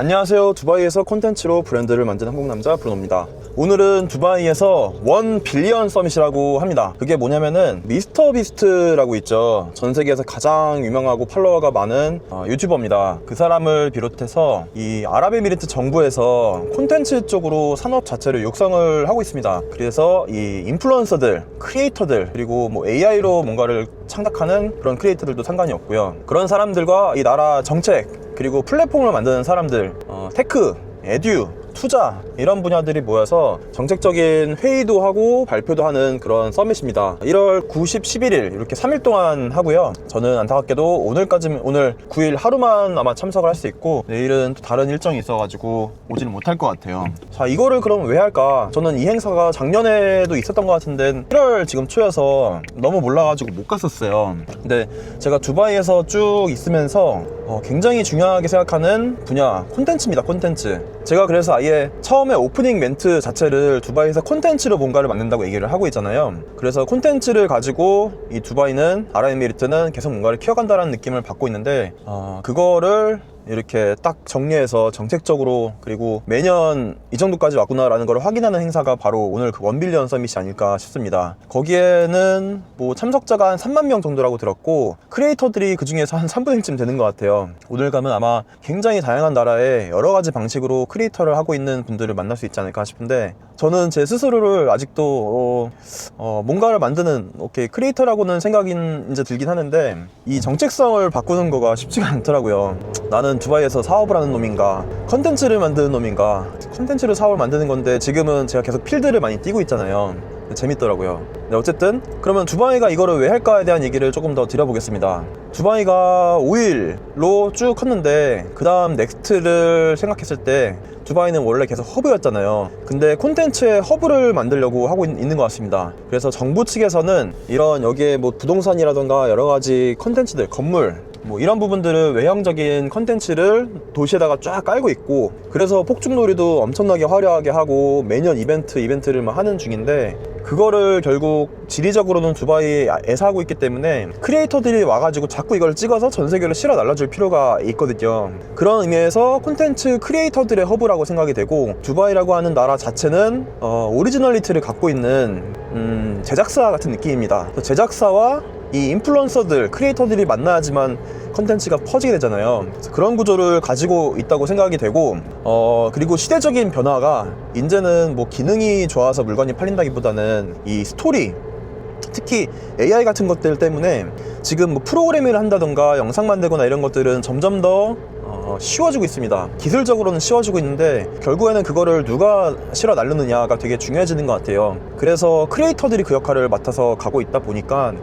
안녕하세요. 두바이에서 콘텐츠로 브랜드를 만든 한국남자 브루노입니다. 오늘은 두바이에서 1 빌리언 서밋이라고 합니다. 그게 뭐냐면은 미스터 비스트라고 있죠. 전 세계에서 가장 유명하고 팔로워가 많은 유튜버입니다. 그 사람을 비롯해서 이 아랍에미리트 정부에서 콘텐츠 쪽으로 산업 자체를 육성을 하고 있습니다. 그래서 이 인플루언서들, 크리에이터들, 그리고 뭐 AI로 뭔가를 창작하는 그런 크리에이터들도 상관이 없고요. 그런 사람들과 이 나라 정책, 그리고 플랫폼을 만드는 사람들, 테크, 에듀, 투자 이런 분야들이 모여서 정책적인 회의도 하고 발표도 하는 그런 서밋입니다. 1월 9, 10, 11일 이렇게 3일 동안 하고요. 저는 안타깝게도 오늘 9일 하루만 아마 참석을 할 수 있고 내일은 또 다른 일정이 있어가지고 오지는 못할 것 같아요. 자, 이거를 그럼 왜 할까? 저는 이 행사가 작년에도 있었던 것 같은데 1월 지금 초여서 너무 몰라가지고 못 갔었어요. 근데 제가 두바이에서 쭉 있으면서 굉장히 중요하게 생각하는 분야 콘텐츠입니다. 콘텐츠. 제가 그래서 아예 처음에 오프닝 멘트 자체를 두바이에서 콘텐츠로 뭔가를 만든다고 얘기를 하고 있잖아요. 그래서 콘텐츠를 가지고 이 두바이는, 아랍에미리트는 계속 뭔가를 키워간다는 느낌을 받고 있는데 그거를 이렇게 딱 정리해서 정책적으로, 그리고 매년 이 정도까지 왔구나라는 걸 확인하는 행사가 바로 오늘 그 1 빌리언 서밋이 아닐까 싶습니다. 거기에는 뭐 참석자가 한 3만 명 정도라고 들었고 크리에이터들이 그 중에서 한 3분의 1쯤 되는 것 같아요. 오늘 가면 아마 굉장히 다양한 나라의 여러 가지 방식으로 크리에이터를 하고 있는 분들을 만날 수 있지 않을까 싶은데, 저는 제 스스로를 아직도 뭔가를 만드는 크리에이터라고는 생각이 이제 들긴 하는데 이 정책성을 바꾸는 거가 쉽지가 않더라고요. 나는 두바이에서 사업을 하는 놈인가, 컨텐츠를 만드는 놈인가. 컨텐츠로 사업을 만드는 건데 지금은 제가 계속 필드를 많이 뛰고 있잖아요. 재밌더라고요. 네, 어쨌든 그러면 두바이가 이거를 왜 할까에 대한 얘기를 조금 더 드려보겠습니다. 두바이가 5일로 쭉 컸는데 그 다음 넥스트를 생각했을 때 두바이는 원래 계속 허브였잖아요. 근데 콘텐츠의 허브를 만들려고 하고 있는 것 같습니다. 그래서 정부 측에서는 이런 여기에 뭐 부동산이라던가 여러 가지 콘텐츠들, 건물 뭐 이런 부분들을 외형적인 컨텐츠를 도시에다가 쫙 깔고 있고, 그래서 폭죽놀이도 엄청나게 화려하게 하고 매년 이벤트를 막 하는 중인데, 그거를 결국 지리적으로는 두바이에서 하고 있기 때문에 크리에이터들이 와가지고 자꾸 이걸 찍어서 전 세계로 실어 날려줄 필요가 있거든요. 그런 의미에서 콘텐츠 크리에이터들의 허브라고 생각이 되고, 두바이라고 하는 나라 자체는 오리지널리티를 갖고 있는 제작사 같은 느낌입니다. 제작사와 이 인플루언서들, 크리에이터들이 만나야지만 컨텐츠가 퍼지게 되잖아요. 그런 구조를 가지고 있다고 생각이 되고, 그리고 시대적인 변화가 이제는 뭐 기능이 좋아서 물건이 팔린다기보다는 이 스토리, 특히 AI 같은 것들 때문에 지금 뭐 프로그래밍을 한다던가 영상 만들거나 이런 것들은 점점 더 쉬워지고 있습니다. 기술적으로는 쉬워지고 있는데 결국에는 그거를 누가 실어 날르느냐가 되게 중요해지는 것 같아요. 그래서 크리에이터들이 그 역할을 맡아서 가고 있다 보니까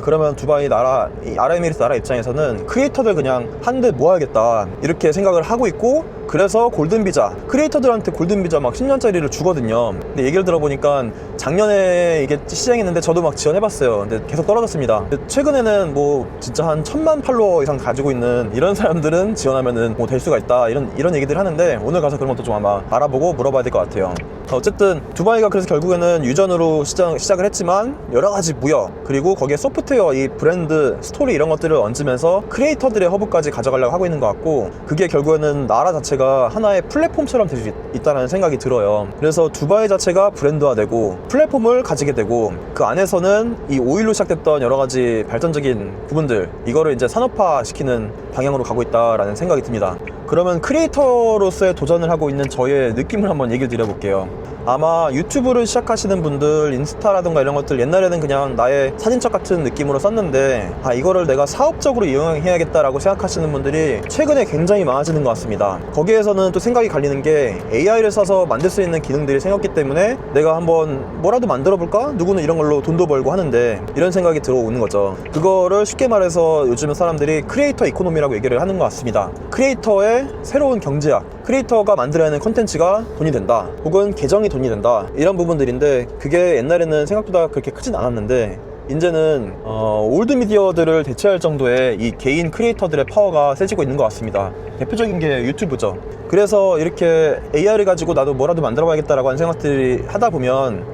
그러면 두바이 나라, 이 아랍에미리트 나라 입장에서는 크리에이터들 그냥 한 대 모아야겠다 이렇게 생각을 하고 있고, 그래서 골든비자, 크리에이터들한테 골든비자 막 10년짜리를 주거든요. 근데 얘기를 들어보니까 작년에 이게 시행했는데 저도 막 지원해봤어요. 근데 계속 떨어졌습니다. 근데 최근에는 뭐 진짜 한 1000만 팔로워 이상 가지고 있는 이런 사람들은 지원하면은 뭐 될 수가 있다 이런 얘기들 하는데, 오늘 가서 그런 것도 좀 아마 알아보고 물어봐야 될 것 같아요. 어쨌든 두바이가 그래서 결국에는 유전으로 시작을 했지만 여러 가지 무역, 그리고 거기에 소프트웨어, 이 브랜드, 스토리 이런 것들을 얹으면서 크리에이터들의 허브까지 가져가려고 하고 있는 것 같고, 그게 결국에는 나라 자체가 하나의 플랫폼처럼 될 수 있다는 생각이 들어요. 그래서 두바이 자체가 브랜드화되고 플랫폼을 가지게 되고, 그 안에서는 이 5일로 시작됐던 여러 가지 발전적인 부분들, 이거를 이제 산업화 시키는 방향으로 가고 있다라는 생각이 듭니다. 그러면 크리에이터로서의 도전을 하고 있는 저의 느낌을 한번 얘기를 드려볼게요. 아마 유튜브를 시작하시는 분들, 인스타라든가 이런 것들 옛날에는 그냥 나의 사진첩 같은 느낌으로 썼는데 이거를 내가 사업적으로 이용해야겠다라고 생각하시는 분들이 최근에 굉장히 많아지는 것 같습니다. 거기에서는 또 생각이 갈리는 게 AI를 써서 만들 수 있는 기능들이 생겼기 때문에 내가 한번 뭐라도 만들어 볼까? 누구는 이런 걸로 돈도 벌고 하는데, 이런 생각이 들어오는 거죠. 그거를 쉽게 말해서 요즘 사람들이 크리에이터 이코노미라고 얘기를 하는 것 같습니다. 크리에이터의 새로운 경제학, 크리에이터가 만들어내는 콘텐츠가 돈이 된다, 혹은 계정이 돈이 된다, 이런 부분들인데, 그게 옛날에는 생각보다 그렇게 크진 않았는데 이제는 올드미디어들을 대체할 정도의 이 개인 크리에이터들의 파워가 세지고 있는 것 같습니다. 대표적인 게 유튜브죠. 그래서 이렇게 AI를 가지고 나도 뭐라도 만들어 봐야겠다라고 하는 생각들이 하다 보면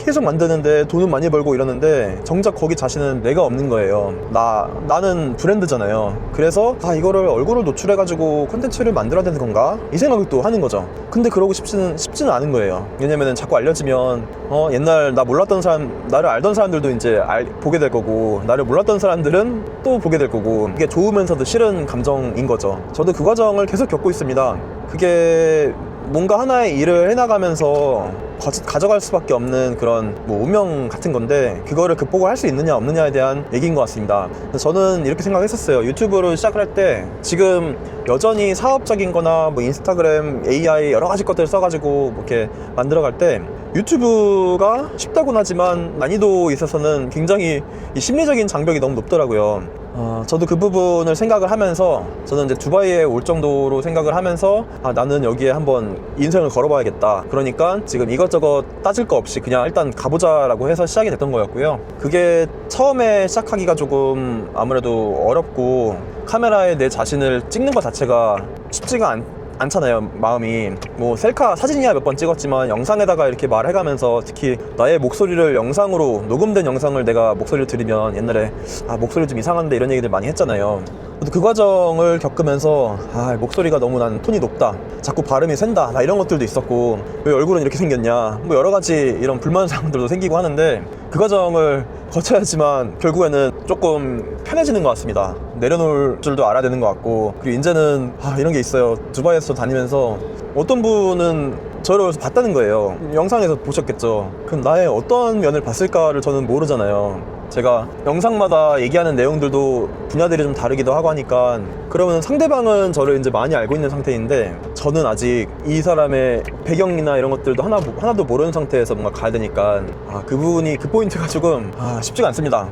계속 만드는데 돈은 많이 벌고 이러는데 정작 거기 자신은 내가 없는 거예요. 나는 브랜드잖아요. 그래서 이거를 얼굴을 노출해가지고 콘텐츠를 만들어야 되는 건가? 이 생각을 또 하는 거죠. 근데 그러고 싶지는 않은 거예요. 왜냐면은 자꾸 알려지면 옛날 나 몰랐던 사람, 나를 알던 사람들도 이제 보게 될 거고, 나를 몰랐던 사람들은 또 보게 될 거고, 이게 좋으면서도 싫은 감정인 거죠. 저도 그 과정을 계속 겪고 있습니다. 그게 뭔가 하나의 일을 해나가면서 가져갈 수밖에 없는 그런 운명 같은 건데, 그거를 극복을 할 수 있느냐 없느냐에 대한 얘기인 것 같습니다. 저는 이렇게 생각했었어요. 유튜브를 시작을 할 때 지금 여전히 사업적인 거나 인스타그램, AI 여러 가지 것들을 써가지고 이렇게 만들어갈 때 유튜브가 쉽다고는 하지만 난이도에 있어서는 굉장히 이 심리적인 장벽이 너무 높더라고요. 저도 그 부분을 생각을 하면서, 저는 이제 두바이에 올 정도로 생각을 하면서 나는 여기에 한번 인생을 걸어봐야겠다. 그러니까 지금 이것저것 따질 거 없이 그냥 일단 가보자라고 해서 시작이 됐던 거였고요. 그게 처음에 시작하기가 조금 아무래도 어렵고, 카메라에 내 자신을 찍는 것 자체가 쉽지가 않잖아요. 마음이 셀카 사진이야 몇 번 찍었지만 영상에다가 이렇게 말해가면서, 특히 나의 목소리를 영상으로 녹음된 영상을 내가 목소리를 들으면 옛날에 목소리 좀 이상한데 이런 얘기들 많이 했잖아요. 그 과정을 겪으면서 목소리가 너무 난 톤이 높다, 자꾸 발음이 샌다, 이런 것들도 있었고, 왜 얼굴은 이렇게 생겼냐, 여러 가지 이런 불만사항들도 생기고 하는데, 그 과정을 거쳐야지만 결국에는 조금 편해지는 것 같습니다. 내려놓을 줄도 알아야 되는 것 같고, 그리고 이제는 이런 게 있어요. 두바이에서 다니면서 어떤 분은 저를 여기서 봤다는 거예요. 영상에서 보셨겠죠. 그럼 나의 어떤 면을 봤을까를 저는 모르잖아요. 제가 영상마다 얘기하는 내용들도 분야들이 좀 다르기도 하고 하니까, 그러면 상대방은 저를 이제 많이 알고 있는 상태인데 저는 아직 이 사람의 배경이나 이런 것들도 하나도 모르는 상태에서 뭔가 가야 되니까 그 부분이, 그 포인트가 조금 쉽지가 않습니다.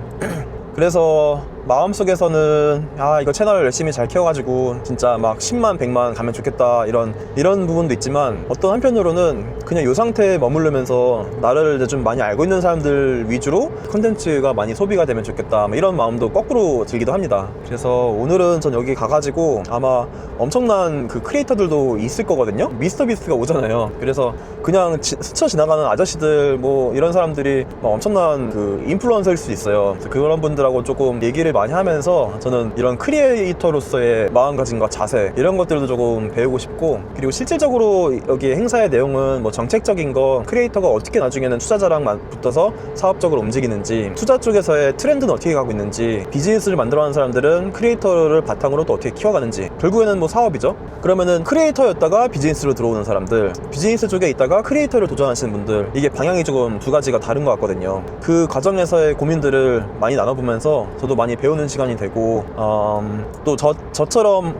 그래서 마음속에서는 이거 채널을 열심히 잘 키워가지고 진짜 막 10만 100만 가면 좋겠다, 이런 부분도 있지만, 어떤 한편으로는 그냥 이 상태에 머무르면서 나를 이제 좀 많이 알고 있는 사람들 위주로 콘텐츠가 많이 소비가 되면 좋겠다, 이런 마음도 거꾸로 들기도 합니다. 그래서 오늘은 전 여기 가가지고 아마 엄청난 그 크리에이터들도 있을 거거든요. 미스터 비스트가 오잖아요. 그래서 그냥 스쳐 지나가는 아저씨들 이런 사람들이 엄청난 그 인플루언서일 수 있어요. 그런 분들하고 조금 얘기를 많이 하면서 저는 이런 크리에이터로서의 마음가짐과 자세, 이런 것들도 조금 배우고 싶고, 그리고 실질적으로 여기 행사의 내용은 정책적인 거, 크리에이터가 어떻게 나중에는 투자자랑 붙어서 사업적으로 움직이는지, 투자 쪽에서의 트렌드는 어떻게 가고 있는지, 비즈니스를 만들어가는 사람들은 크리에이터를 바탕으로 또 어떻게 키워가는지, 결국에는 사업이죠. 그러면은 크리에이터였다가 비즈니스로 들어오는 사람들, 비즈니스 쪽에 있다가 크리에이터를 도전하시는 분들, 이게 방향이 조금 두 가지가 다른 것 같거든요. 그 과정에서의 고민들을 많이 나눠보면서 저도 많이 배우는 시간이 되고, 또 저처럼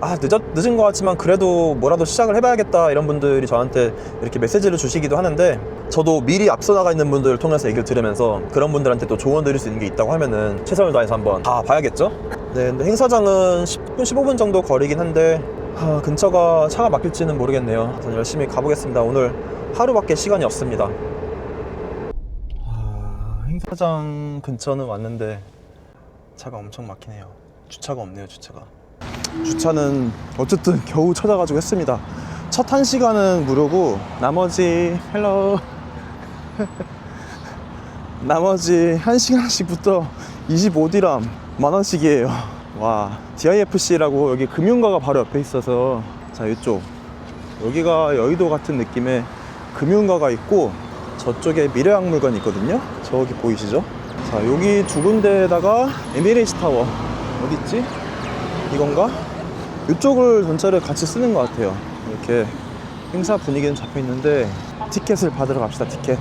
늦은 것 같지만 그래도 뭐라도 시작을 해봐야겠다, 이런 분들이 저한테 이렇게 메시지를 주시기도 하는데, 저도 미리 앞서 나가 있는 분들을 통해서 얘기를 들으면서 그런 분들한테 또 조언 드릴 수 있는 게 있다고 하면은 최선을 다해서 한번 봐야겠죠. 네, 근데 행사장은 10분 15분 정도 거리긴 한데 근처가 차가 막힐지는 모르겠네요. 그래서 열심히 가보겠습니다. 오늘 하루밖에 시간이 없습니다. 행사장 근처는 왔는데 차가 엄청 막히네요. 주차가 없네요. 주차는 어쨌든 겨우 찾아가지고 했습니다. 첫 1시간은 무료고 나머지 나머지 1시간씩부터 25디람 만원씩이에요. 와, DIFC라고 여기 금융가가 바로 옆에 있어서, 자, 이쪽 여기가 여의도 같은 느낌의 금융가가 있고, 저쪽에 미래학물관이 있거든요. 저기 보이시죠? 자, 여기 두 군데에다가 에미레이츠 타워 어딨지? 이건가? 이쪽을 전체를 같이 쓰는 것 같아요. 이렇게 행사 분위기는 잡혀 있는데 티켓을 받으러 갑시다. 티켓.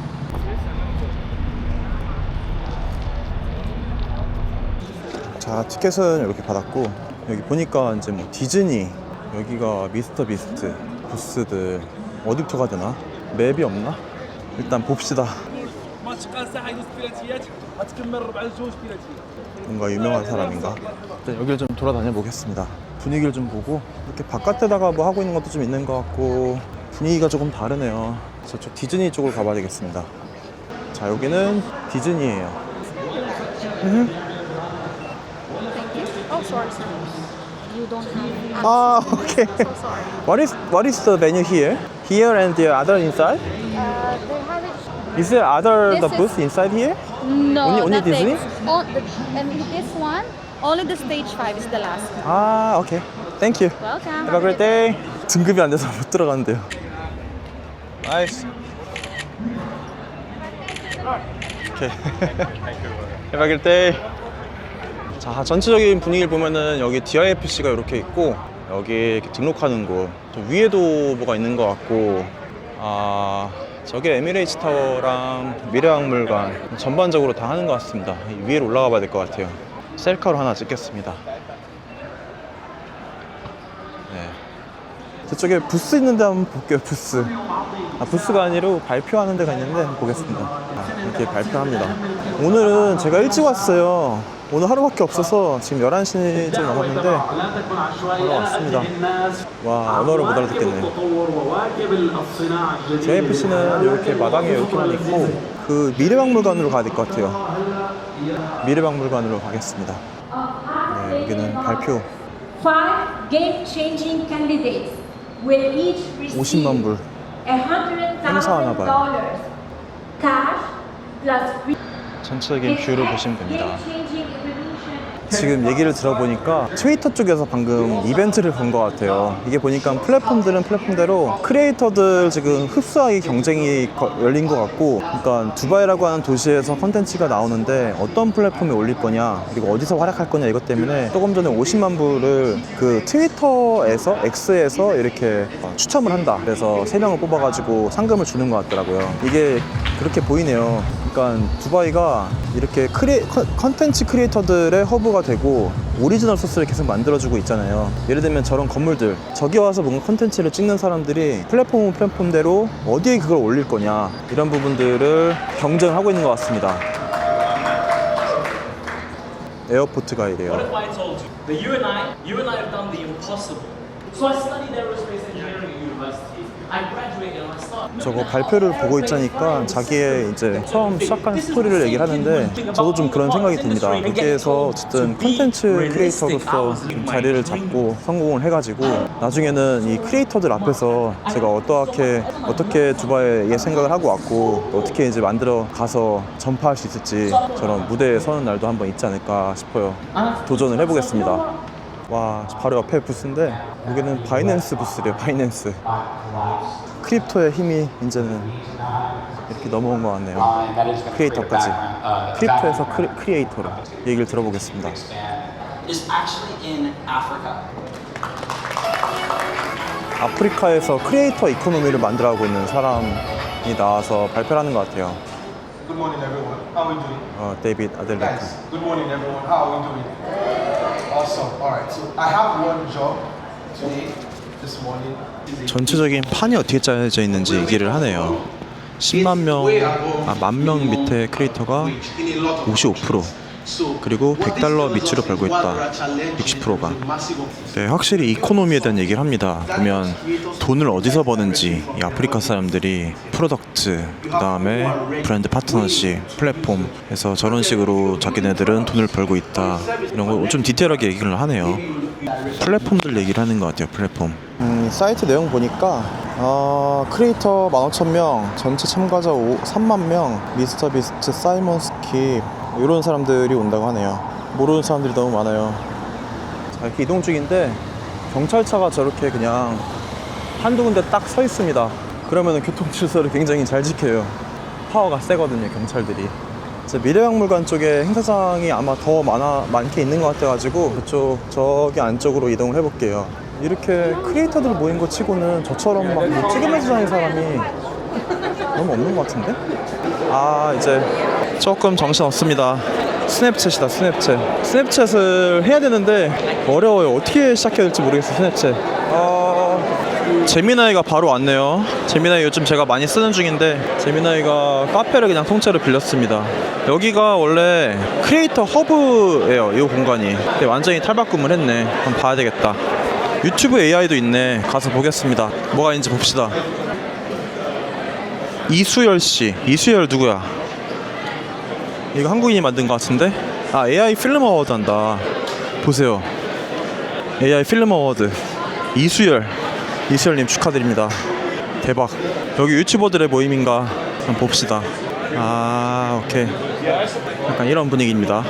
자, 티켓은 이렇게 받았고, 여기 보니까 이제 디즈니, 여기가 미스터 비스트 부스들, 어디부터 가야 되나? 맵이 없나? 일단 봅시다. 뭔가 유명한 사람인가? 일단 여기를 좀 돌아다녀 보겠습니다. 분위기를 좀 보고, 이렇게 바깥에다가 하고 있는 것도 좀 있는 것 같고, 분위기가 조금 다르네요. 저쪽 디즈니 쪽으로 가봐야 되겠습니다. 자, 여기는 디즈니예요. Oh, sorry. You don't have. Okay. So sorry. What is the menu here? Here and the other inside? They have it Is there other This the is- booth inside here? No, Only nothing. Disney? And this one, only the stage 5 is the last one. 아, 오케이. Thank you. Welcome. Have a great day. 등급이 안 돼서 못 들어가는데요. 나이스. 오케이. Have a great day. 자, 전체적인 분위기를 보면은 여기 DIFC가 이렇게 있고 여기 이렇게 등록하는 곳, 저 위에도 뭐가 있는 것 같고, 아, 저게 에미레이츠 타워랑 미래박물관 전반적으로 다 하는 것 같습니다. 이 위로 올라가 봐야 될 것 같아요. 셀카로 하나 찍겠습니다. 네. 저쪽에 부스 있는데 한번 볼게요. 부스. 아, 부스가 아니라 발표하는 데가 있는데 한번 보겠습니다. 아, 이렇게 발표합니다. 오늘은 제가 일찍 왔어요. 오늘 하루밖에 없어서 지금 11시 좀 넘었는데 바로 왔습니다. 와, 언어를 못 알아듣겠네요. JFC는 이렇게 마당에 이렇게만 있고 그 미래박물관으로 가야 될 것 같아요. 미래박물관으로 가겠습니다. 네, 여기는 발표 5 game-changing candidates will each receive 50만 불 행사하나 봐요. $100,000 cash plus 전체적인 뷰를 보시면 됩니다. game-changing evolution. 지금 얘기를 들어보니까 트위터 쪽에서 방금 이벤트를 건 것 같아요. 이게 보니까 플랫폼들은 플랫폼대로 크리에이터들 지금 흡수하기 경쟁이 열린 것 같고, 그러니까 두바이라고 하는 도시에서 컨텐츠가 나오는데 어떤 플랫폼에 올릴 거냐, 그리고 어디서 활약할 거냐, 이것 때문에 조금 전에 50만 불을 그 트위터에서 X에서 이렇게 추첨을 한다. 그래서 3명을 뽑아가지고 상금을 주는 것 같더라고요. 이게 그렇게 보이네요. 그러니까 두바이가 이렇게 컨텐츠 크리에이터들의 허브가 되고 오리지널 소스를 계속 만들어주고 있잖아요. 예를 들면 저런 건물들, 저기 와서 뭔가 컨텐츠를 찍는 사람들이 플랫폼대로 어디에 그걸 올릴 거냐, 이런 부분들을 경쟁하고 있는 것 같습니다. 에어포트 가이드예요. What if I told you that you and I have done the impossible? So I studied aerospace engineering at university. I graduated and I started. 저거 발표를 보고 있자니까 자기의 이제 처음 시작하는 스토리를 얘기를 하는데 저도 좀 그런 생각이 듭니다. 여기에서 어쨌든 컨텐츠 크리에이터로서 좀 자리를 잡고 성공을 해가지고 나중에는 이 크리에이터들 앞에서 제가 어떻게 두바이에 생각을 하고 왔고 어떻게 이제 만들어 가서 전파할 수 있을지 저런 무대에 서는 날도 한번 있지 않을까 싶어요. 도전을 해보겠습니다. 와, 바로 옆에 부스인데 여기는 바이낸스 부스래요. 바이낸스. 크립토의 힘이 이제는 이렇게 넘어온 것 같네요. 크리에이터까지. 크립토에서 크리에이터로 얘기를 들어보겠습니다. Is actually in Africa. 아프리카에서 크리에이터 이코노미를 만들어가고 있는 사람이 나와서 발표를 하는 것 같아요. Good morning, everyone. How are we doing? 데이빗 아델레트. Guys, good morning, everyone. How are we doing? Awesome. All right. So I have one job today, this morning. 전체적인 판이 어떻게 짜여져 있는지 얘기를 하네요. 10만 명, 만 명 밑에 크리에이터가 55%, 그리고 $100 밑으로 벌고 있다. 60%가. 네, 확실히 이코노미에 대한 얘기를 합니다. 보면 돈을 어디서 버는지, 이 아프리카 사람들이 프로덕트, 그 다음에 브랜드 파트너십, 플랫폼에서 저런 식으로 자기네들은 돈을 벌고 있다. 이런 거 좀 디테일하게 얘기를 하네요. 플랫폼들 얘기를 하는 것 같아요. 플랫폼. 사이트 내용 보니까 크리에이터 15,000명, 전체 참가자 30,000명, 미스터 비스트, 사이먼 스킵 이런 사람들이 온다고 하네요. 모르는 사람들이 너무 많아요. 자, 이렇게 이동 중인데 경찰차가 저렇게 그냥 한두 군데 딱 서 있습니다. 그러면 교통 질서를 굉장히 잘 지켜요. 파워가 세거든요, 경찰들이. 미래박물관 쪽에 행사장이 아마 더 많게 있는 것 같아가지고 저기 안쪽으로 이동을 해볼게요. 이렇게 크리에이터들 모인 거 치고는 저처럼 막 뭐 찍으면서 다니는 사람이 너무 없는 것 같은데? 아, 이제 조금 정신 없습니다. 스냅챗이다, 스냅챗. 스냅챗을 해야 되는데 어려워요. 어떻게 시작해야 될지 모르겠어요, 스냅챗. 제미나이가 바로 왔네요. 제미나이 요즘 제가 많이 쓰는 중인데 제미나이가 카페를 그냥 통째로 빌렸습니다. 여기가 원래 크리에이터 허브예요, 이 공간이. 근데 완전히 탈바꿈을 했네. 한번 봐야 되겠다. 유튜브 AI도 있네. 가서 보겠습니다. 뭐가 있는지 봅시다. 이수열 씨. 이수열 누구야? 이거 한국인이 만든 것 같은데? 아, AI 필름 어워드 한다. 보세요. AI 필름 어워드. 이수열님 축하드립니다. 대박. 여기 유튜버들의 모임인가 한번 봅시다. 아, 오케이. 약간 이런 분위기입니다.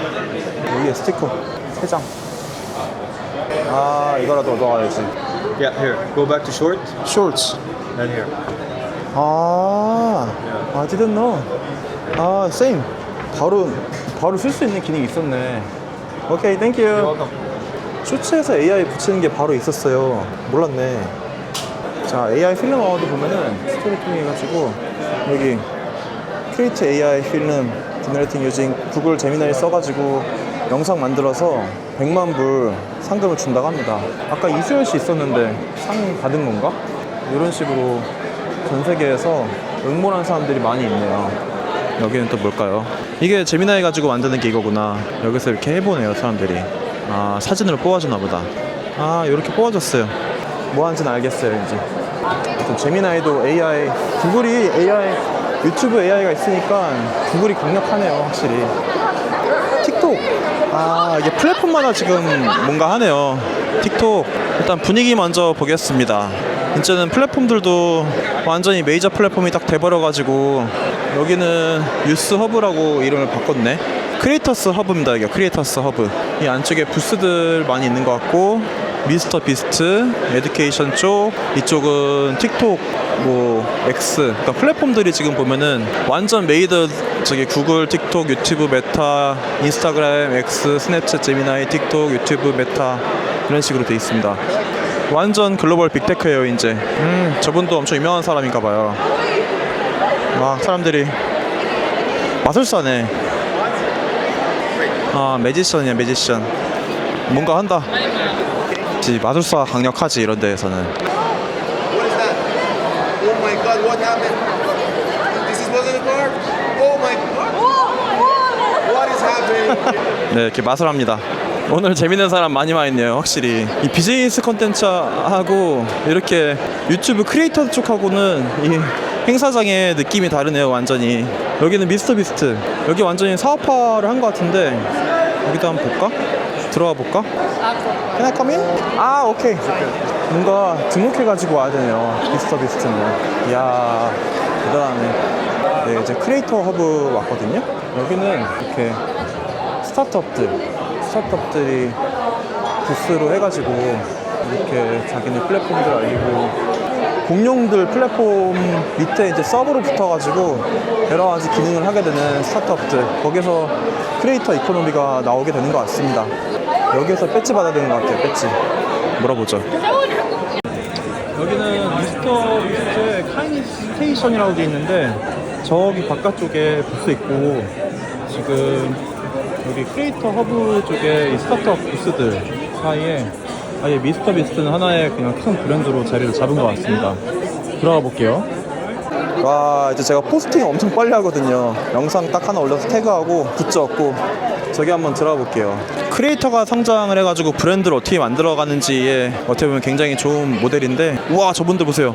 여기에 스티커 3장. 아, 이거라도 넣어야지. Yeah, here. Go back to short Shorts. and here. 아, I didn't know. 아, same. 바로 쓸 수 있는 기능이 있었네. 오케이, thank you. Welcome. 쇼츠에서 AI 붙이는 게 바로 있었어요. 몰랐네. 자, AI 필름 어워드 보면은 스토리 통해 가지고 여기 Create AI 필름 Generating Using 구글 제미나이 써가지고 영상 만들어서 100만 불 상금을 준다고 합니다. 아까 이수열 씨 있었는데 상 받은 건가? 이런 식으로 전 세계에서 응모한 사람들이 많이 있네요. 여기는 또 뭘까요? 이게 제미나이 가지고 만드는 게 이거구나. 여기서 이렇게 해보네요, 사람들이. 아, 사진으로 뽑아주나 보다. 아, 이렇게 뽑아줬어요. 뭐 하는지는 알겠어요, 이제. 아무튼 제미나이도 AI, 구글이 AI, 유튜브 AI가 있으니까 구글이 강력하네요, 확실히. 틱톡. 아, 이게 플랫폼마다 지금 뭔가 하네요. 틱톡. 일단 분위기 먼저 보겠습니다. 이제는 플랫폼들도 완전히 메이저 플랫폼이 딱 돼버려가지고 여기는 유스 허브라고 이름을 바꿨네. 크리에이터스 허브입니다. 이게 크리에이터스 허브. 이 안쪽에 부스들 많이 있는 것 같고, 미스터 비스트, 에듀케이션 쪽, 이쪽은 틱톡, 뭐 X. 그러니까 플랫폼들이 지금 보면은 완전 메이드, 저기 구글, 틱톡, 유튜브, 메타, 인스타그램, X, 스냅챗, 제미나이, 틱톡, 유튜브, 메타 이런 식으로 돼 있습니다. 완전 글로벌 빅테크예요, 이제. 저분도 엄청 유명한 사람인가 봐요. 막 사람들이 마술사네. 아, 매지션이야, 매지션. 뭔가 한다. 마술사 강력하지, 이런 데에서는. What is that? Oh my god, what happened? This is wasn't a car? Oh my god! What is happening? 네, 이렇게 마술합니다. 오늘 재밌는 사람 많이 와 있네요, 확실히. 이 비즈니스 컨텐츠하고 이렇게 유튜브 크리에이터 쪽하고는 이 행사장의 느낌이 다르네요, 완전히. 여기는 미스터 비스트. 여기 완전히 사업화를 한 것 같은데 여기도 한번 볼까? 들어가 볼까? Can I come in? 아, 오케이. 뭔가 등록해가지고 와야 되네요, 미스터 비스트는. 이야, 대단하네. 네, 이제 크리에이터 허브 왔거든요. 여기는 이렇게 스타트업들이 부스로 해가지고 이렇게 자기네 플랫폼들 알리고, 공룡들 플랫폼 밑에 이제 서버로 붙어가지고 여러 가지 기능을 하게 되는 스타트업들, 거기서 크리에이터 이코노미가 나오게 되는 것 같습니다. 여기서 배지 받아야 되는 것 같아요. 배지 물어보죠. 여기는 미스터 비스트의 카이니 스테이션이라고 되어 있는데, 저기 바깥쪽에 부스 있고, 지금 여기 크리에이터 허브 쪽에 이 스타트업 부스들 사이에 아예 미스터 비스트는 하나의 그냥 큰 브랜드로 자리를 잡은 것 같습니다. 들어가 볼게요. 와, 이제 제가 포스팅 엄청 빨리 하거든요. 영상 딱 하나 올려서 태그하고 굿즈 얻고. 저기 한번 들어가 볼게요. 크리에이터가 성장을 해가지고 브랜드를 어떻게 만들어가는지에 어떻게 보면 굉장히 좋은 모델인데, 우와, 저분들 보세요.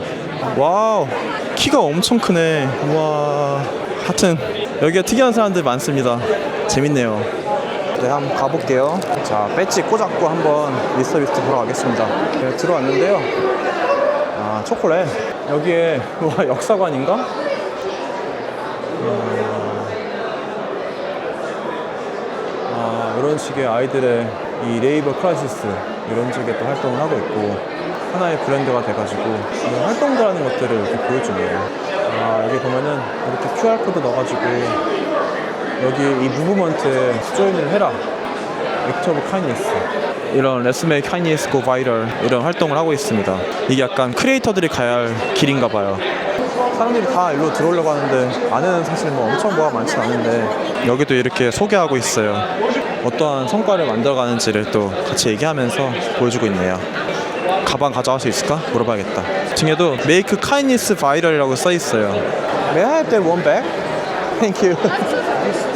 와우, 키가 엄청 크네. 우와. 하여튼 여기가 특이한 사람들 많습니다. 재밌네요. 네, 한번 가볼게요. 자, 배지 꽂았고 한번 미스터 비스트 보러 가겠습니다. 네, 들어왔는데요. 아, 초콜릿. 여기에 와, 역사관인가? 이런 식의 아이들의 이 레이버 크라이시스 이런 쪽에 또 활동을 하고 있고, 하나의 브랜드가 돼가지고 이런 활동들 하는 것들을 이렇게 보여주네요. 아, 여기 보면은 이렇게 QR코드 넣어가지고 여기 이 무브먼트에 조인을 해라, 액트 오브 카이니스, 이런 Let's Make Kindness Go Viral 이런 활동을 하고 있습니다. 이게 약간 크리에이터들이 가야 할 길인가 봐요. 사람들이 다 일로 들어오려고 하는데 안에는 사실 뭐 엄청 뭐가 많진 않은데, 여기도 이렇게 소개하고 있어요. 어떠한 성과를 만들어가는지를 또 같이 얘기하면서 보여주고 있네요. 가방 가져갈 수 있을까? 물어봐야겠다. 등에도 Make Kindness Viral이라고 써있어요. May I have that one bag? Thank you.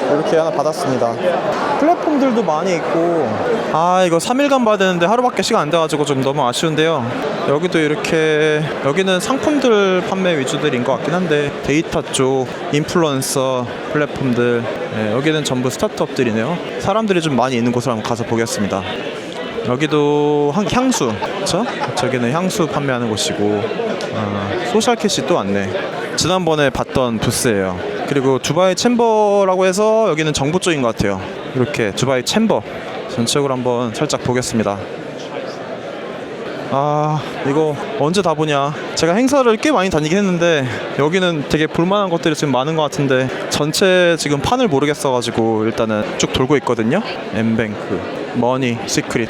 이렇게 하나 받았습니다. 플랫폼들도 많이 있고, 아, 이거 3일간 봐야 되는데 하루밖에 시간 안 돼가지고 좀 너무 아쉬운데요. 여기도 이렇게, 여기는 상품들 판매 위주들인 것 같긴 한데, 데이터 쪽 인플루언서 플랫폼들, 네, 여기는 전부 스타트업들이네요. 사람들이 좀 많이 있는 곳을 한번 가서 보겠습니다. 여기도 향수, 그쵸? 저기는 향수 판매하는 곳이고, 소셜캣이 또 왔네. 지난번에 봤던 부스예요. 그리고 두바이 챔버라고 해서 여기는 정부 쪽인 것 같아요. 이렇게 두바이 챔버 전체적으로 한번 살짝 보겠습니다. 아, 이거 언제 다 보냐. 제가 행사를 꽤 많이 다니긴 했는데 여기는 되게 볼만한 것들이 지금 많은 것 같은데 전체 지금 판을 모르겠어가지고 일단은 쭉 돌고 있거든요. 엠뱅크, 머니, 시크릿,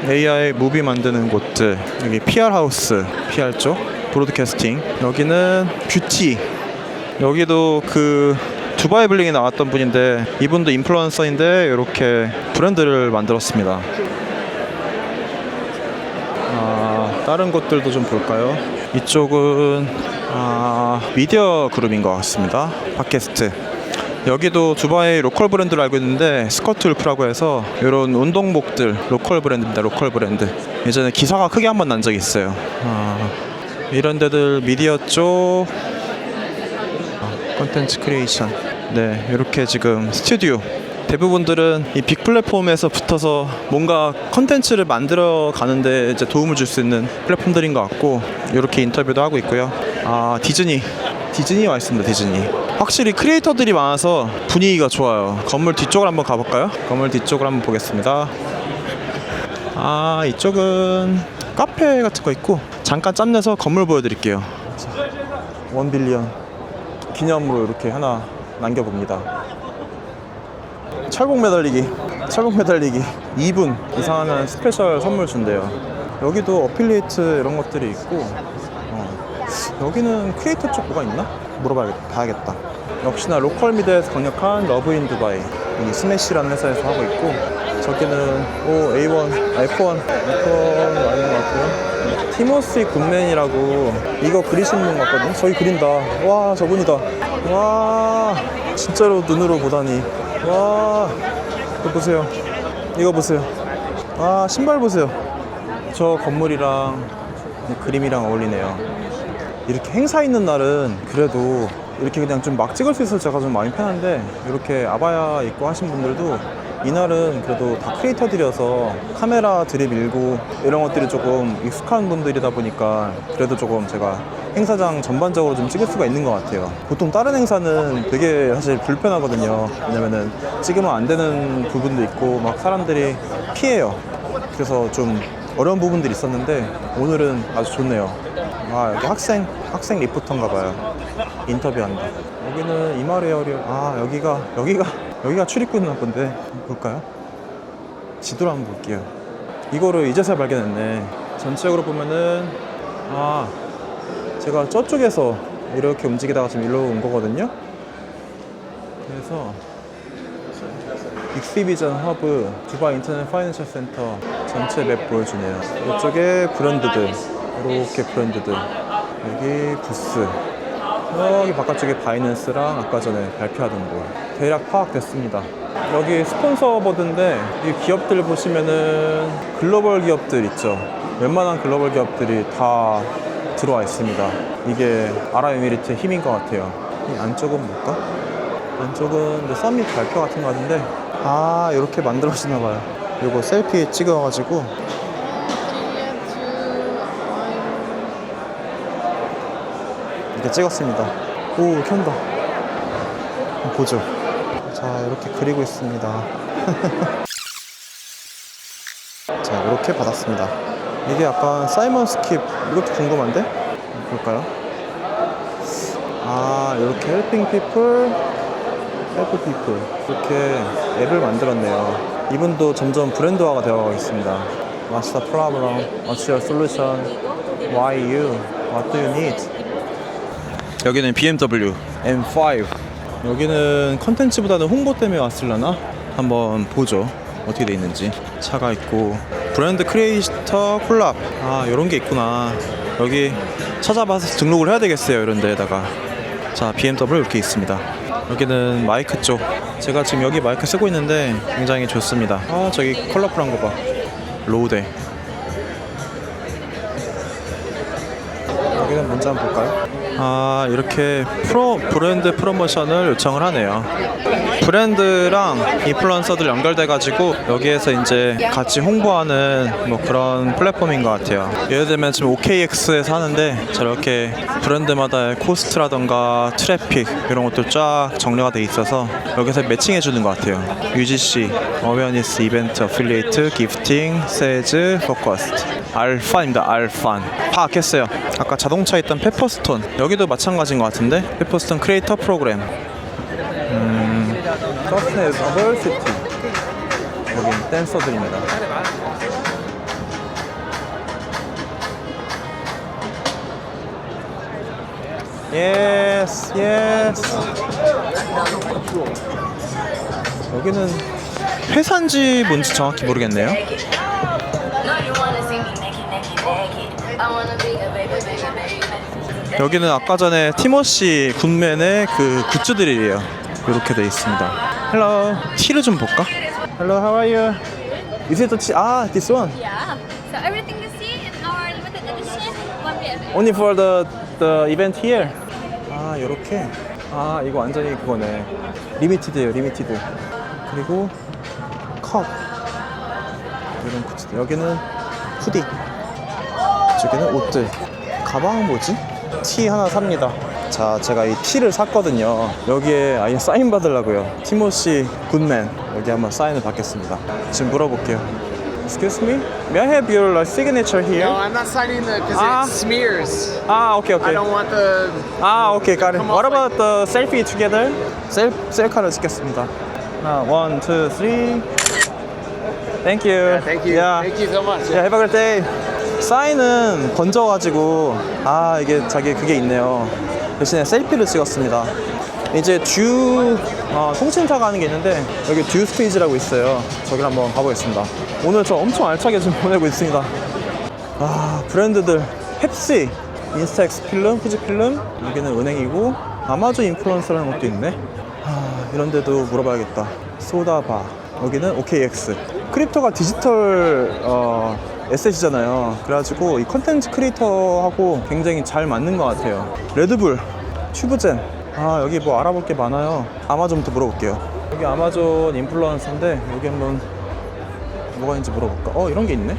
AI 무비 만드는 곳들, 여기 PR 하우스, PR 쪽, 브로드캐스팅, 여기는 뷰티, 여기도 그 두바이 블링에 나왔던 분인데 이분도 인플루언서인데 이렇게 브랜드를 만들었습니다. 다른 것들도 좀 볼까요? 이쪽은 미디어 그룹인 것 같습니다. 팟캐스트. 여기도 두바이 로컬 브랜드를 알고 있는데 스커트 울프라고 해서 이런 운동복들 로컬 브랜드입니다. 로컬 브랜드. 예전에 기사가 크게 한번 난 적이 있어요. 이런 데들 미디어 쪽 콘텐츠 크리에이션. 네, 이렇게 지금 스튜디오. 대부분들은 이 빅 플랫폼에서 붙어서 뭔가 컨텐츠를 만들어 가는데 이제 도움을 줄 수 있는 플랫폼들인 것 같고, 이렇게 인터뷰도 하고 있고요. 디즈니 와 있습니다. 디즈니. 확실히 크리에이터들이 많아서 분위기가 좋아요. 건물 뒤쪽으로 한번 가볼까요? 건물 뒤쪽으로 한번 보겠습니다. 이쪽은 카페 같은 거 있고, 잠깐 짬내서 건물 보여드릴게요. 1 빌리언 기념으로 이렇게 하나 남겨봅니다. 철봉 매달리기 2분 이상 하면 스페셜 선물 준대요. 여기도 어필리에이트 이런 것들이 있고, 여기는 크리에이터 쪽 뭐가 있나? 물어봐야겠다. 역시나 로컬 미드에서 강력한 러브인 두바이, 이 스매시라는 회사에서 하고 있고, 저기는 A1, F1 아닌 것 같고요. 티모시 굿맨이라고 이거 그리신 분 같거든요. 저기 그린다. 와, 저분이다. 와, 진짜로 눈으로 보다니. 와, 이거 보세요. 이거 보세요. 아, 신발 보세요. 저 건물이랑 그림이랑 어울리네요. 이렇게 행사 있는 날은 그래도 이렇게 그냥 좀 막 찍을 수 있어서 제가 좀 마음이 편한데, 이렇게 아바야 입고 하신 분들도 이날은 그래도 다 크리에이터들이어서 카메라 들이밀고 이런 것들이 조금 익숙한 분들이다 보니까 그래도 조금 제가 행사장 전반적으로 좀 찍을 수가 있는 것 같아요. 보통 다른 행사는 되게 사실 불편하거든요. 왜냐면은 찍으면 안 되는 부분도 있고 막 사람들이 피해요. 그래서 좀 어려운 부분들이 있었는데 오늘은 아주 좋네요. 여기 학생 리포터인가 봐요. 인터뷰한다. 여기는 이마레어리. 여기가 출입구나 본데. 볼까요? 지도를 한번 볼게요. 이거를 이제서야 발견했네. 전체적으로 보면은 제가 저쪽에서 이렇게 움직이다가 지금 일로 온 거거든요. 그래서 익시비전 허브, 두바이 인터넷 파이낸셜 센터 전체 맵 보여주네요. 이쪽에 브랜드들, 이렇게 브랜드들, 여기 부스, 여기 바깥쪽에 바이낸스랑 아까 전에 발표하던 곳 대략 파악됐습니다. 여기 스폰서 보드인데 이 기업들 보시면은 글로벌 기업들 있죠. 웬만한 글로벌 기업들이 다 들어와 있습니다. 이게 아랍에미리트의 힘인 것 같아요. 이 안쪽은 뭘까? 안쪽은 서밋 발표 같은 거 같은데, 이렇게 만들어지나 봐요. 요거 셀피 찍어가지고 이렇게 찍었습니다. 오, 켠다. 보죠. 자, 이렇게 그리고 있습니다. 자, 이렇게 받았습니다. 이게 약간 사이먼 스킵, 이것도 궁금한데? 볼까요? 이렇게 헬핑 피플, 헬프 피플, 이렇게 앱을 만들었네요. 이분도 점점 브랜드화가 되어가고 있습니다. What's the problem? What's your solution? Why you? What do you need? 여기는 BMW M5. 여기는 컨텐츠보다는 홍보 때문에 왔을라나? 한번 보죠. 어떻게 돼 있는지. 차가 있고 브랜드 크리에이터 콜랍. 요런 게 있구나. 여기 찾아봐서 등록을 해야 되겠어요. 이런 데에다가. 자, BMW 이렇게 있습니다. 여기는 마이크 쪽. 제가 지금 여기 마이크 쓰고 있는데 굉장히 좋습니다. 저기 컬러풀한 거 봐. 로우대. 여기는 뭔지 한번 볼까요? 아, 이렇게 브랜드 프로모션을 요청을 하네요. 브랜드랑 인플루언서들 연결돼가지고 여기에서 이제 같이 홍보하는 뭐 그런 플랫폼인 것 같아요. 예를 들면 지금 OKX에서 하는데 저렇게 브랜드마다의 코스트라던가 트래픽 이런 것도 쫙 정리가 돼 있어서 여기서 매칭해 주는 것 같아요. UGC, 어웨어니스, 이벤트, 어필리에이트, 기프팅, 세일즈, 포커스트. 알판입니다. 알판. 파악했어요. 아까 자동차 있던 페퍼스톤 여기도 마찬가지인 것 같은데 페퍼스톤 크리에이터 프로그램. 서스테이너블 시티. 여긴 댄서들입니다. 예스 예스. 여기는 회사인지 뭔지 정확히 모르겠네요. 여기는 아까 전에 티모시 굿맨의 그 굿즈들이에요. 이렇게 돼 있습니다. Hello. 티를 좀 볼까? Hello, how are you? Is it the this one? Yeah. So everything you see in our limited edition, one bit. Only for the event here. 아, 요렇게. 아, 이거 완전히 그거네. 리미티드예요, 리미티드. 그리고 컵. 이런 굿즈들. 여기는 후디. 저기는 옷들. 가방은 뭐지? 티 하나 삽니다. 자, 제가 이 티를 샀거든요. 여기에 아예 사인 받으려고요. 티모시 굿맨. 여기 한번 사인을 받겠습니다. 지금 물어볼게요. Excuse me? May I have your signature here? No, I'm not signing the because Ah. it smears. 아, 오케이, I 오케이. don't want the. 아, 오케이, got it. Come What off about the selfie together? 셀카를 찍겠습니다. 하나, 1, 2, 3. Thank you. Thank you. Yeah. Thank you so much. Yeah, have a great day. 사인은 건져가지고 이게 자기 그게 있네요. 대신에 셀피를 찍었습니다. 이제 듀 통신사가 하는 게 있는데 여기 듀 스테이지라고 있어요. 저기를 한번 가보겠습니다. 오늘 저 엄청 알차게 좀 보내고 있습니다. 아, 브랜드들 펩시, 인스타엑스 필름, 후지필름. 여기는 은행이고 아마존 인플루언서라는 것도 있네. 이런 데도 물어봐야겠다. 소다바. 여기는 OKX. 크립토가 디지털 에셋이잖아요. 그래가지고 이 컨텐츠 크리에이터하고 굉장히 잘 맞는 것 같아요. 레드불, 튜브젠. 여기 뭐 알아볼 게 많아요. 아마존부터 물어볼게요. 여기 아마존 인플루언서인데 여기 한번 뭐가 있는지 물어볼까? 이런 게 있네.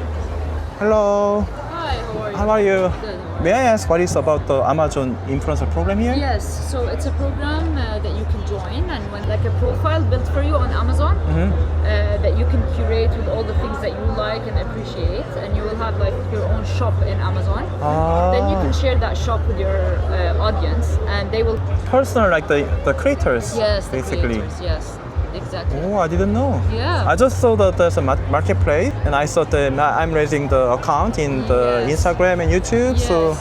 Hello. Hi, how are you? How are you? Good. May I ask what is about the Amazon influencer program here? Yes, so it's a program that you can join, and when like a profile built for you on Amazon that you can curate with all the things that you like and appreciate, and you will have like your own shop in Amazon. Then you can share that shop with your audience, and they will. Personal, like the creators. Yes, the basically. creators. Yes, exactly. Oh, I didn't know. Yeah. I just saw that there's a marketplace, and I thought that I'm raising the account in the Yes. Instagram and YouTube. Yes. So,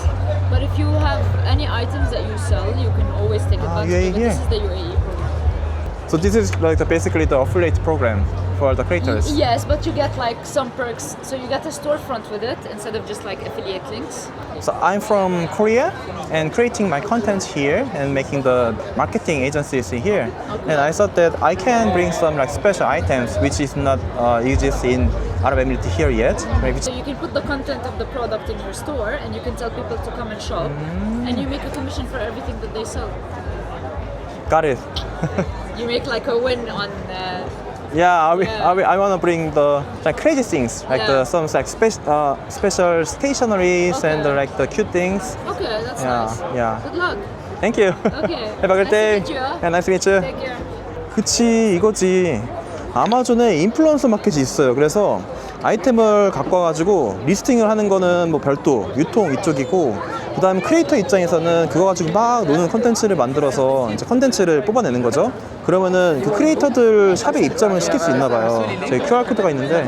But if you have any items that you sell, you can always take advantage UAE of it. This is the UAE program. so this is like basically the affiliate program for the creators. Yes, but you get like some perks. So you get a storefront with it instead of just like affiliate links. So I'm from Korea and creating my content here and making the marketing agencies here. And I thought that I can bring some like special items which is not exist in Arab Emirates here yet. Maybe. So you can put the content of the product in your store and you can tell people to come and shop and you make a commission for everything that they sell. Got it. You make like a win on Yeah, Yeah. I want to bring the like crazy things, like Yeah. some like special stationaries and Okay. like the cute things. Okay, that's Yeah, nice. yeah. Good luck. Thank you. Okay. Have a good Nice to day. meet you. Yeah, nice to meet you. Take care. 그치, 이거지. 아마존에 인플루언서 마켓이 있어요. 그래서 아이템을 갖고 와가지고 리스팅을 하는 거는 뭐 별도 유통 이쪽이고, 그 다음에 크리에이터 입장에서는 그거 가지고 막 노는 컨텐츠를 만들어서 이제 컨텐츠를 뽑아내는 거죠. 그러면은 그 크리에이터들 샵에 입점을 시킬 수 있나 봐요. 저희 QR코드가 있는데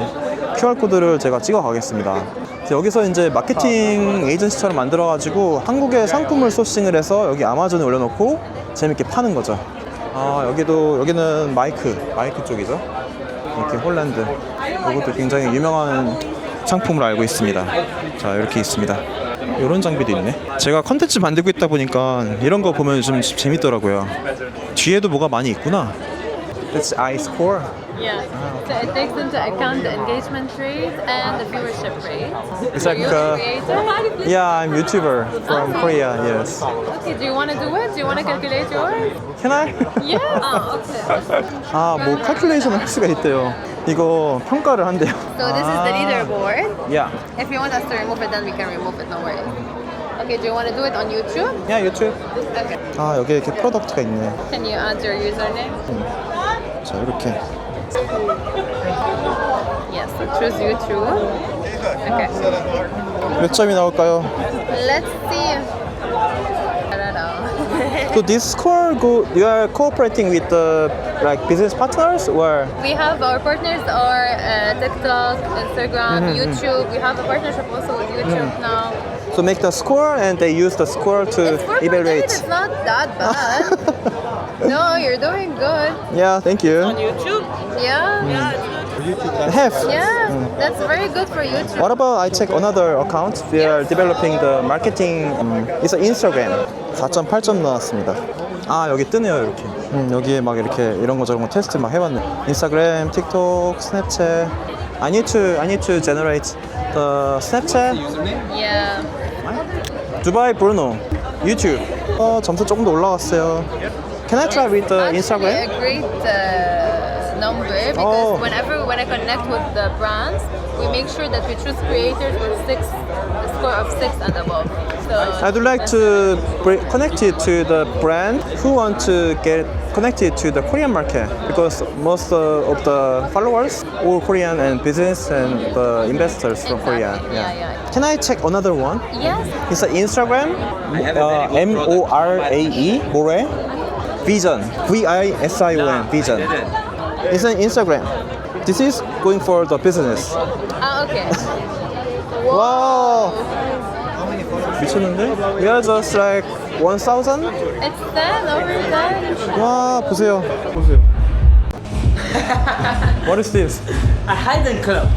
QR코드를 제가 찍어 가겠습니다. 여기서 이제 마케팅 에이전시처럼 만들어가지고 한국의 상품을 소싱을 해서 여기 아마존에 올려놓고 재밌게 파는 거죠. 여기는 마이크 쪽이죠. 이렇게 홀란드. 이것도 굉장히 유명한 상품으로 알고 있습니다. 자, 이렇게 있습니다. 이런 장비도 있네. 제가 컨텐츠 만들고 있다 보니까 이런 거 보면 좀 재밌더라고요. 뒤에도 뭐가 많이 있구나. It's iScore. Yeah. So it takes into account the engagement rate and the viewership rate. It's like, You're a creator? Yeah, I'm YouTuber from Korea. Yes. Okay, do you want to do it? Do you want to calculate yours? Can I? Yes. Oh, okay. 아, 뭐 칼큘레이션 할 수가 있대요. 이거 평가를 한대요. So this is the leaderboard. Yeah. If you want us to remove it, then we can remove it. No worries. Okay, do you want to do it on YouTube? Yeah, YouTube. Okay. 아, 여기 이렇게 프로덕트가 있네. Can you add your username? 자, 이렇게. Yes. So choose YouTube. Okay. 몇 점이 나올까요? Let's see. I don't know. So this score go you are cooperating with the like business partners or We have our partners are TikTok, Instagram, YouTube. We have a partnership also with YouTube now. so make the score and they use the score to It's 4.8. evaluate. It's not that bad. No, you're doing good. Yeah, thank you. Yeah. Have. Yeah. That's very good for YouTube. What about I check another account? We are developing the marketing. It's Instagram. 4.8점 나왔습니다. 아 여기 뜨네요 이렇게. 여기에 막 이렇게 이런 거 저런 거 테스트 막 해봤네. 인스타그램, 틱톡, 스냅챗. I need to generate the Snapchat. Yeah. 두바이 브루노. YouTube. 점수 조금 더 올라갔어요. Can I try with the Actually Instagram? a great number because Oh. when I connect with the brands, we make sure that we choose creators with a score of 6 and above. So I'd like to connect it to the brand who want to get connected to the Korean market because most of the followers all Korean and business and the investors from Korea. Exactly. Yeah. Can I check another one? Yes. It's an Instagram, MORAE, More, Vision, VISION, Vision. It's an Instagram. This is going for the business. Okay. Wow. 미쳤는데? We are just like 1,000? It's 10 over 10. 와 보세요. What is this? A hidden club.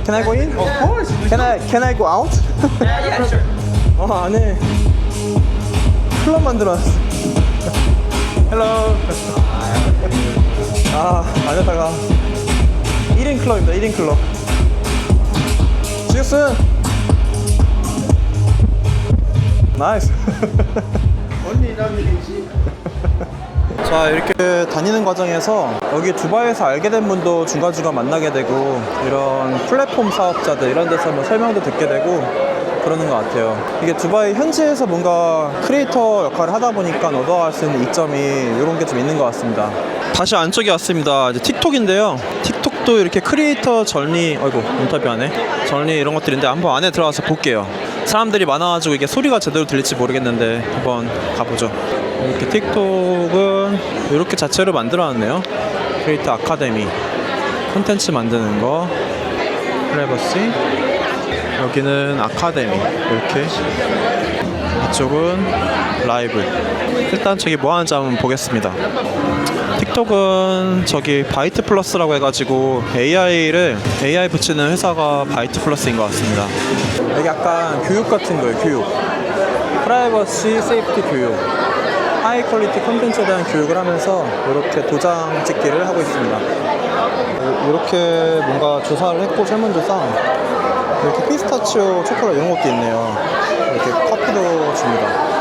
Can I go in? Of course. Can I go out? Yeah, sure. 안에 클럽 만들어놨어. Hello. 안에다가 1인 클럽입니다. 1인 클럽. See you soon. 나이스. 자 이렇게 다니는 과정에서 여기 두바이에서 알게 된 분도 중간중간 만나게 되고 이런 플랫폼 사업자들 이런 데서 뭐 설명도 듣게 되고 그러는 것 같아요. 이게 두바이 현지에서 뭔가 크리에이터 역할을 하다 보니까 얻어갈 수 있는 이점이 이런 게 좀 있는 것 같습니다. 다시 안쪽에 왔습니다. 이제 틱톡인데요. 틱톡도 이렇게 크리에이터 전리, 아이고 인터뷰하네. 전리 이런 것들인데 한번 안에 들어가서 볼게요. 사람들이 많아가지고 이게 소리가 제대로 들릴지 모르겠는데 한번 가보죠. 이렇게 틱톡은 이렇게 자체로 만들어놨네요. 크리에이터 아카데미, 콘텐츠 만드는 거, 프라이버시. 여기는 아카데미 이렇게. 이쪽은 라이브. 일단 저기 뭐 하는지 한번 보겠습니다. 틱톡은 저기 바이트 플러스라고 해가지고 AI 붙이는 회사가 바이트 플러스인 것 같습니다. 여기 약간 교육 같은 거예요. 교육, 프라이버시, 세이프티 교육, 하이 퀄리티 콘텐츠에 대한 교육을 하면서 이렇게 도장 찍기를 하고 있습니다. 이렇게 뭔가 조사를 했고 설문조사 이렇게 피스타치오 초콜릿 이런 것도 있네요. 이렇게 커피도 줍니다.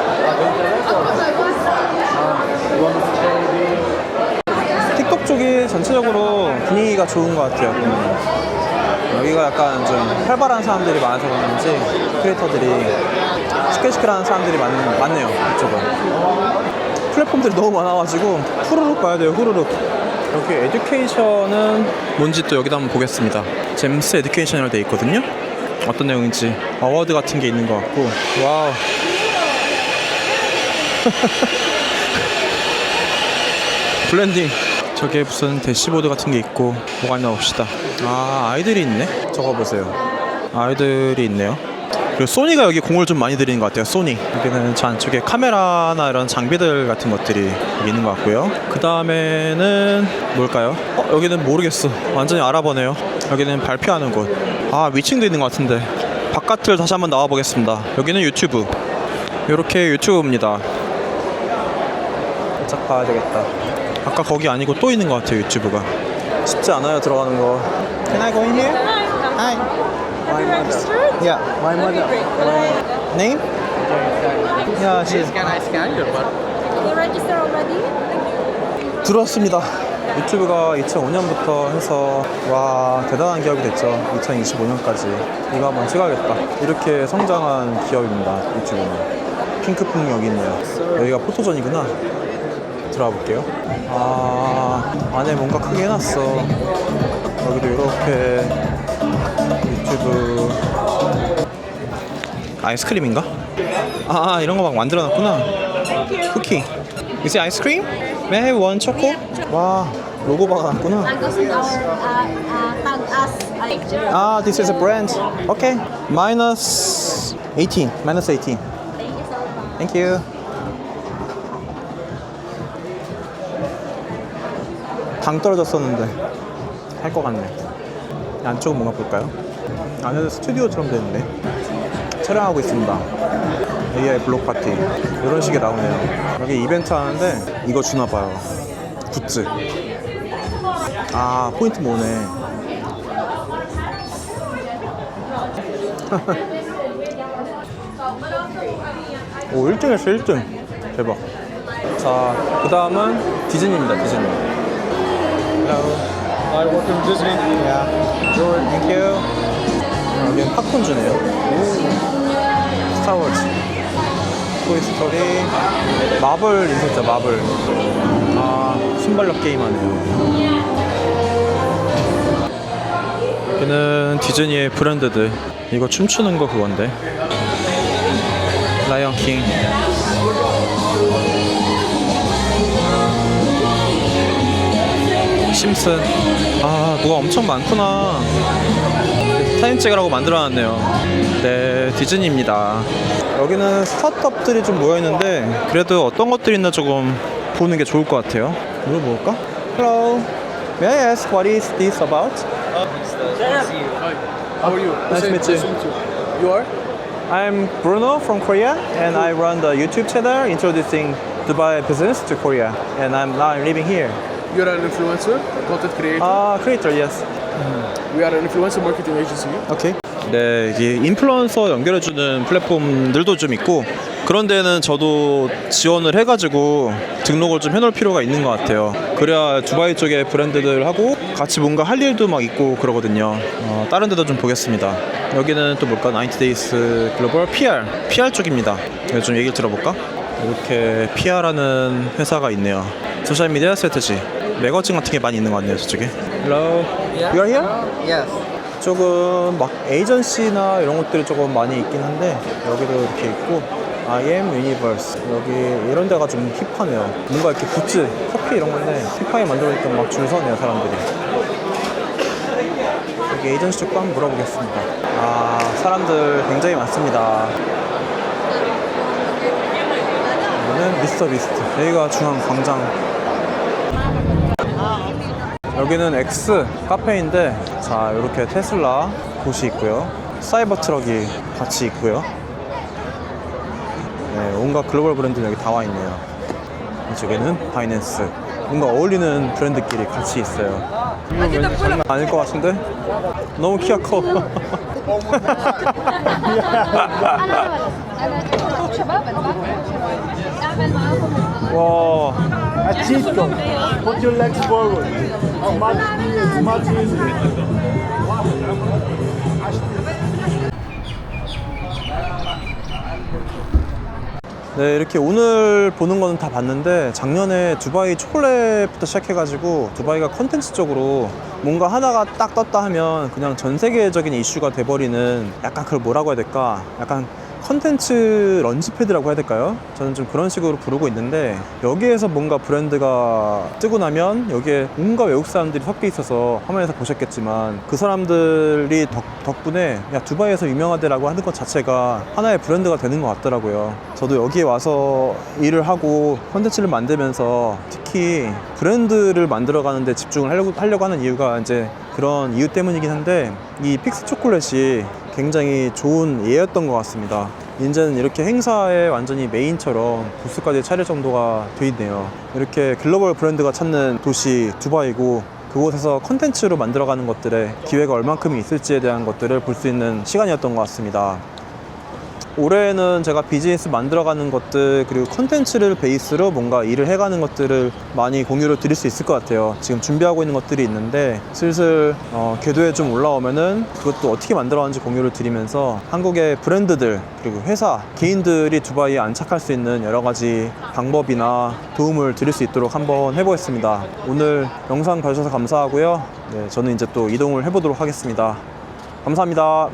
틱톡 쪽이 전체적으로 분위기가 좋은 것 같아요. 여기가 약간 좀 활발한 사람들이 많아서 그런지 크리에이터들이 시끌시끌한 사람들이 많네요. 이쪽은 플랫폼들이 너무 많아가지고 후루룩 봐야 돼요. 후루룩. 여기 에듀케이션은 뭔지 또 여기다 한번 보겠습니다. 잼스 에듀케이션이라고 돼 있거든요. 어떤 내용인지 어워드 같은 게 있는 것 같고. 와우. 블렌딩. 저게 무슨 대시보드 같은 게 있고 뭐가 있나 봅시다. 아이들이 있네. 저거 보세요. 아이들이 있네요. 그리고 소니가 여기 공을 좀 많이 들이는 것 같아요. 소니. 여기는 저 안쪽에 카메라나 이런 장비들 같은 것들이 여기 있는 것 같고요. 그 다음에는 뭘까요? 여기는 모르겠어. 완전히 알아보네요. 여기는 발표하는 곳. 위층도 있는 것 같은데. 바깥을 다시 한번 나와 보겠습니다. 여기는 유튜브. 이렇게 유튜브입니다. 살짝 봐야 되겠다. 아까 거기 아니고 또 있는 것 같아요, 유튜브가. 쉽지 않아요, 들어가는 거. Can I go in here? Hi. Have you registered? Yeah. My mother. Okay, great. Name? Yeah, she's. You registered already? 들어왔습니다. 유튜브가 2005년부터 해서 와 대단한 기업이 됐죠. 2025년까지 이거 한번 찍어야겠다. 이렇게 성장한 기업입니다. 유튜브는. 핑크풍 여기 있네요. 여기가 포토존이구나. 들어가 볼게요. 아 안에 뭔가 크게 해놨어. 여기도 이렇게 유튜브 아이스크림인가? 아 이런 거 막 만들어놨구나. 쿠키. Is it ice cream? May I have one choco? 와 로고 박아놨구나. 아 this is a brand. Okay. Minus 18. Minus 18. Thank you. 당 떨어졌었는데 할 것 같네. 안쪽은 뭔가 볼까요? 안에도 스튜디오처럼 되는데 촬영하고 있습니다. AI 블록 파티 이런 식의 나오네요. 여기 이벤트 하는데 이거 주나봐요. 굿즈. 아 포인트 모으네. 오 1등 했어 1등. 대박. 자 그 다음은 디즈니입니다. 디즈니. Hello. Hi, welcome to Disney. Yeah. Sure. Thank you. 여기는 팝콘 주네요. 스타워즈. 토이스토리. 마블 인쇄자 마블. 아 순발력 게임 하네요. 여기는 디즈니의 브랜드들. 이거 춤추는 거 그건데. 라이언 킹. 심슨. 아 뭐가 엄청 많구나. 사진 찍으라고 만들어놨네요. 네 디즈니입니다. 여기는 스타트업들이 좀 모여있는데 그래도 어떤 것들이 있나 조금 보는 게 좋을 것 같아요. 물어볼까? Hello. May I ask what is this about? How are you? Nice to meet you. You are? I'm Bruno from Korea and I run the YouTube channel introducing Dubai business to Korea and I'm living here. You're an influencer, content creator. Creator, yes. We are an influencer marketing agency. 오케이. 네, 이게 인플루언서 연결해주는 플랫폼들도 좀 있고 그런 데는 저도 지원을 해가지고 등록을 좀 해놓을 필요가 있는 것 같아요. 그래야 두바이 쪽의 브랜드들하고 같이 뭔가 할 일도 막 있고 그러거든요. 다른 데도 좀 보겠습니다. 여기는 또 뭘까? 90days 글로벌 PR 쪽입니다. 여기 좀 얘기를 들어볼까? 이렇게 PR하는 회사가 있네요. 소셜미디어 스트래티지 매거진 같은 게 많이 있는 것 같네요. 저쪽에. Hello. You are here? Yes. 조금 막 에이전시나 이런 것들이 조금 많이 있긴 한데 여기도 이렇게 있고 I am Universe 여기 이런 데가 좀 힙하네요. 뭔가 이렇게 굿즈, 커피 이런 건데 힙하게 만들어있던 막 줄 서네요 사람들이. 여기 에이전시 쪽도 한번 물어보겠습니다. 아 사람들 굉장히 많습니다. 여기는 미스터 비스트. 여기가 중앙 광장. 여기는 X 카페인데 자 이렇게 테슬라 곳이 있고요. 사이버 트럭이 같이 있고요. 네, 온갖 글로벌 브랜드는 여기 다 와 있네요. 이쪽에는 바이낸스. 뭔가 어울리는 브랜드끼리 같이 있어요. 장난 아닐 것 같은데? 너무 키가 커. 와. Put your legs forward. Much easier. 네 이렇게 오늘 보는 거는 다 봤는데 작년에 두바이 초콜릿부터 시작해가지고 두바이가 컨텐츠 쪽으로 뭔가 하나가 딱 떴다 하면 그냥 전 세계적인 이슈가 돼버리는 약간 그걸 뭐라고 해야 될까? 약간 컨텐츠 런치패드라고 해야 될까요? 저는 좀 그런 식으로 부르고 있는데 여기에서 뭔가 브랜드가 뜨고 나면 여기에 온갖 외국 사람들이 섞여 있어서 화면에서 보셨겠지만 그 사람들이 덕분에 야 두바이에서 유명하대라고 하는 것 자체가 하나의 브랜드가 되는 것 같더라고요. 저도 여기에 와서 일을 하고 컨텐츠를 만들면서 특히 브랜드를 만들어가는 데 집중을 하려고 하는 이유가 이제 그런 이유 때문이긴 한데 이 픽스 초콜릿이 굉장히 좋은 예였던 것 같습니다. 이제는 이렇게 행사에 완전히 메인처럼 부스까지 차릴 정도가 돼 있네요. 이렇게 글로벌 브랜드가 찾는 도시 두바이고, 그곳에서 컨텐츠로 만들어가는 것들의 기회가 얼만큼 있을지에 대한 것들을 볼 수 있는 시간이었던 것 같습니다. 올해는 제가 비즈니스 만들어가는 것들, 그리고 컨텐츠를 베이스로 뭔가 일을 해가는 것들을 많이 공유를 드릴 수 있을 것 같아요. 지금 준비하고 있는 것들이 있는데 슬슬 궤도에 좀 올라오면은 그것도 어떻게 만들어가는지 공유를 드리면서 한국의 브랜드들, 그리고 회사, 개인들이 두바이에 안착할 수 있는 여러 가지 방법이나 도움을 드릴 수 있도록 한번 해보겠습니다. 오늘 영상 봐주셔서 감사하고요. 네, 저는 이제 또 이동을 해보도록 하겠습니다. 감사합니다.